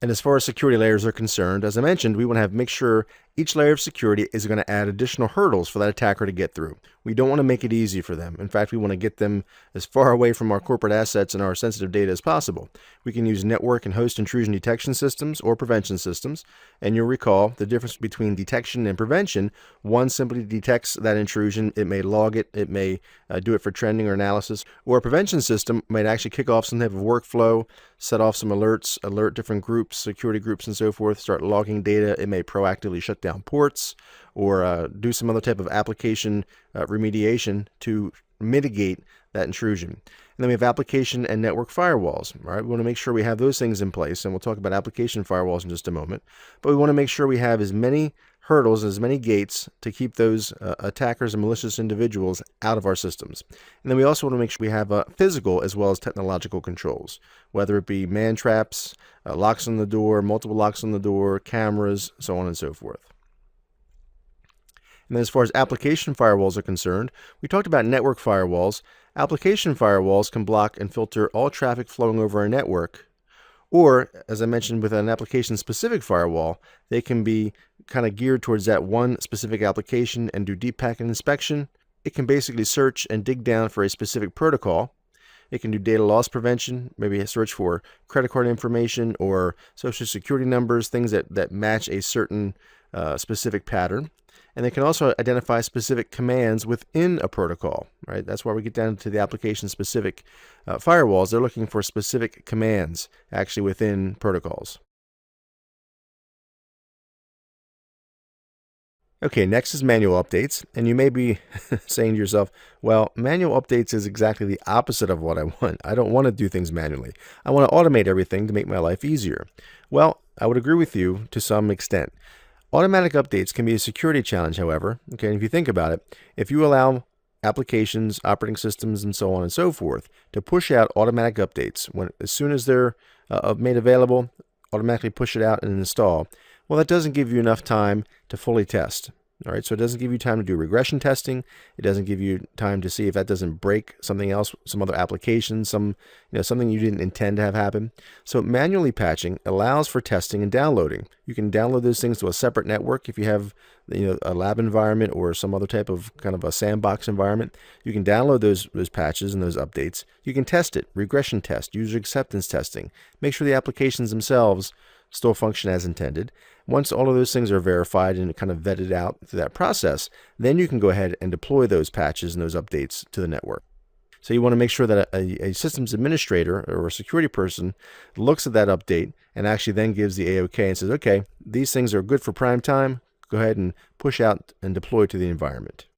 And as far as security layers are concerned, as I mentioned, we want to make sure each layer of security is going to add additional hurdles for that attacker to get through. We don't want to make it easy for them. In fact, we want to get them as far away from our corporate assets and our sensitive data as possible. We can use network and host intrusion detection systems or prevention systems. And you'll recall the difference between detection and prevention. One simply detects that intrusion. It may log it. It may do it for trending or analysis. Or a prevention system might actually kick off some type of workflow, set off some alerts, alert different groups, security groups and so forth, start logging data. It may proactively shut down ports or do some other type of application remediation to mitigate that intrusion. And then we have application and network firewalls. All right, we want to make sure we have those things in place, and we'll talk about application firewalls in just a moment. But we want to make sure we have as many hurdles, as many gates to keep those attackers and malicious individuals out of our systems. And then we also want to make sure we have physical as well as technological controls, whether it be man traps, locks on the door, multiple locks on the door, cameras, so on and so forth. And then as far as application firewalls are concerned, we talked about network firewalls. Application firewalls can block and filter all traffic flowing over a network. Or, as I mentioned, with an application-specific firewall, they can be kind of geared towards that one specific application and do deep packet inspection. It can basically search and dig down for a specific protocol. It can do data loss prevention, maybe a search for credit card information or social security numbers, things that match a certain specific pattern. And they can also identify specific commands within a protocol, right? That's why we get down to the application-specific firewalls. They're looking for specific commands actually within protocols. Okay, next is manual updates. And you may be saying to yourself, well, manual updates is exactly the opposite of what I want. I don't want to do things manually. I want to automate everything to make my life easier. Well, I would agree with you to some extent. Automatic updates can be a security challenge, however. Okay, and if you think about it, if you allow applications, operating systems, and so on and so forth to push out automatic updates as soon as they're made available, automatically push it out and install, well, that doesn't give you enough time to fully test. All right, so it doesn't give you time to do regression testing. It doesn't give you time to see if that doesn't break something else, some other application, something you didn't intend to have happen. So manually patching allows for testing and downloading. You can download those things to a separate network if you have a lab environment or some other type of kind of a sandbox environment. You can download those patches and those updates. You can test it, regression test, user acceptance testing. Make sure the applications themselves still function as intended. Once all of those things are verified and kind of vetted out through that process, then you can go ahead and deploy those patches and those updates to the network. So you want to make sure that a systems administrator or a security person looks at that update and actually then gives the AOK and says, okay, these things are good for prime time. Go ahead and push out and deploy to the environment.